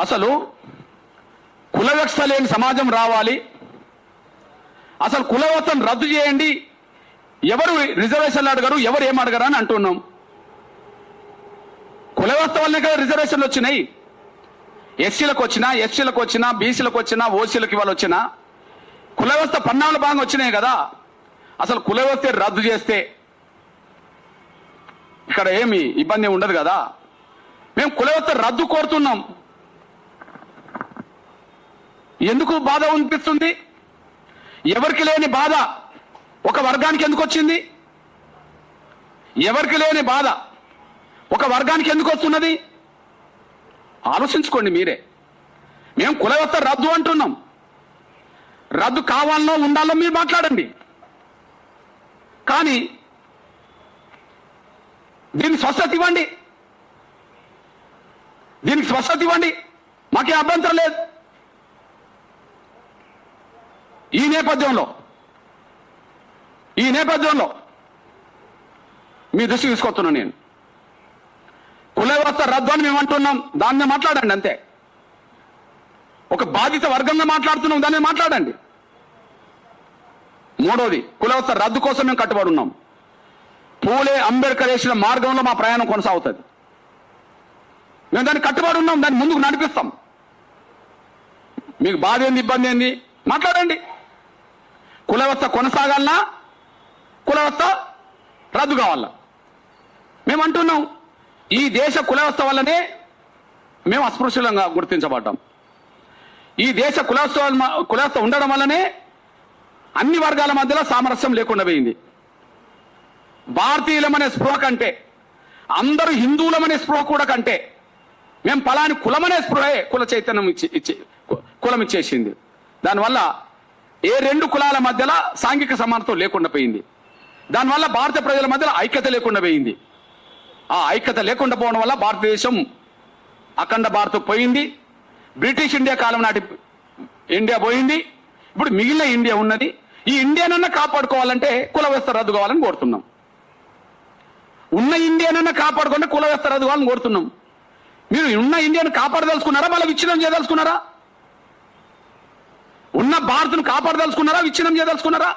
అసలు కుల వ్యవస్థ లేని సమాజం రావాలి, అసలు కుల వ్యవస్థను రద్దు చేయండి, ఎవరు రిజర్వేషన్లు అడగరు, ఎవరు ఏం అడగరు అని అంటున్నాం. కుల వ్యవస్థ వల్లనే కదా రిజర్వేషన్లు వచ్చినాయి. ఎస్సీలకు వచ్చినా బీసీలకు వచ్చినా ఓసీలకు ఇవాళ వచ్చినా కుల వ్యవస్థ పన్నాల భాగంగా వచ్చినాయి కదా. అసలు కుల వ్యవస్థ రద్దు చేస్తే ఇక్కడ ఏమి ఇబ్బంది ఉండదు కదా. మేము కుల వ్యవస్థ రద్దు కోరుతున్నాం. ఎందుకు బాధ అనిపిస్తుంది? ఎవరికి లేని బాధ ఒక వర్గానికి ఎందుకు వచ్చింది? ఎవరికి లేని బాధ ఒక వర్గానికి ఎందుకు వస్తున్నది? ఆలోచించుకోండి మీరే. మేము కుల వ్యవస్థ రద్దు అంటున్నాం. రద్దు కావాలనో ఉండాలో మీరు మాట్లాడండి. కానీ దీనికి స్వస్థత ఇవ్వండి, దీనికి స్వస్థత ఇవ్వండి, మాకే అభ్యంతరం లేదు. ఈ నేపథ్యంలో మీ దృష్టి తీసుకొస్తున్నాను నేను. కుల వ్యవస్థ రద్దు అని మేము అంటున్నాం, దాన్ని మాట్లాడండి అంతే. ఒక బాధిత వర్గంగా మాట్లాడుతున్నాం, దాన్ని మాట్లాడండి. మూడోది, కుల వ్యవస్థ రద్దు కోసం మేము కట్టుబడి ఉన్నాం. పూలే అంబేద్కర్ వేసిన మార్గంలో మా ప్రయాణం కొనసాగుతుంది. మేము దాన్ని కట్టుబడి ఉన్నాం, దాన్ని ముందుకు నడిపిస్తాం. మీకు బాధ ఏంది, ఇబ్బంది ఏంది మాట్లాడండి. కుల వ్యవస్థ కొనసాగాలన్నా కుల వ్యవస్థ రద్దు కావాలా మేము అంటున్నాం. ఈ దేశ కుల వ్యవస్థ వల్లనే మేము అస్పృశ్యులంగా గుర్తించబడ్డాం. ఈ దేశ కుల వ్యవస్థ ఉండడం వల్లనే అన్ని వర్గాల మధ్యలో సామరస్యం లేకుండా పోయింది. భారతీయులమనే స్పృహ కంటే, అందరూ హిందువులమనే స్పృహ కూడా కంటే, మేము పలాని కులమనే స్పృహే కుల చైతన్యం కులం ఇచ్చేసింది. దానివల్ల ఏ రెండు కులాల మధ్యలో సాంఘిక సమానత్వం లేకుండా పోయింది. దానివల్ల భారత ప్రజల మధ్యలో ఐక్యత లేకుండా పోయింది. ఆ ఐక్యత లేకుండా పోవడం వల్ల భారతదేశం అఖండ భారత్ పోయింది. బ్రిటిష్ ఇండియా కాలం నాటి ఇండియా పోయింది. ఇప్పుడు మిగిలిన ఇండియా ఉన్నది. ఈ ఇండియానన్నా కాపాడుకోవాలంటే కుల వ్యవస్థ రద్దు కావాలని కోరుతున్నాం. ఉన్న ఇండియానన్నా కాపాడుకుంటే కుల వ్యవస్థ రద్దు కావాలని కోరుతున్నాం. మీరు ఉన్న ఇండియాను కాపాడదలుచుకున్నారా, మళ్ళీ విచ్ఛిన్నం చేయదలుచుకున్నారా? ఉన్న భారత్ను కాపాడదలుచుకున్నారా, విచ్ఛిన్నం చేయదలుచుకున్నారా?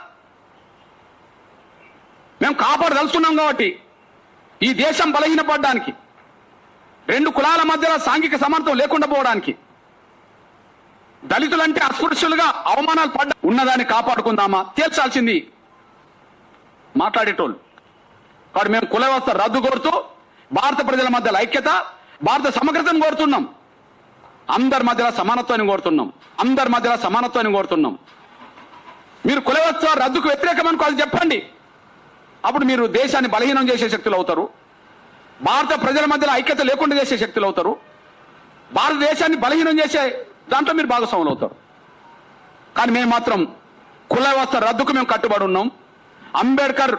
మేము కాపాడదలుచుకున్నాం కాబట్టి ఈ దేశం బలహీనపడడానికి, రెండు కులాల మధ్యలో సాంఘిక సమానత్వం లేకుండా పోవడానికి, దళితులంటే అస్పృశ్యులుగా అవమానాలు పడ్డ ఉన్నదాన్ని కాపాడుకుందామా తేల్చాల్సింది మాట్లాడేటోళ్ళు. కాబట్టి మేము కుల వ్యవస్థ రద్దు కోరుతూ భారత ప్రజల మధ్యలో ఐక్యత, భారత సమగ్రతను కోరుతున్నాం. అందరి మధ్యలో సమానత్వాన్ని కోరుతున్నాం. మీరు కుల వ్యవస్థ రద్దుకు వ్యతిరేకం అనుకోవాలి చెప్పండి. అప్పుడు మీరు దేశాన్ని బలహీనం చేసే శక్తులు అవుతారు. భారత ప్రజల మధ్యలో ఐక్యత లేకుండా చేసే శక్తులు అవుతారు. భారతదేశాన్ని బలహీనం చేసే దాంట్లో మీరు భాగస్వాములు అవుతారు. కానీ మేము మాత్రం కుల వ్యవస్థ రద్దుకు మేము కట్టుబడి ఉన్నాం. అంబేద్కర్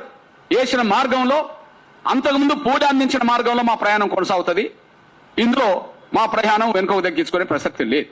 వేసిన మార్గంలో, అంతకుముందు పూజ అందించిన మార్గంలో మా ప్రయాణం కొనసాగుతుంది. ఇందులో మా ప్రయాణం వెనుకకు తగ్గించుకునే ప్రసక్తి లేదు.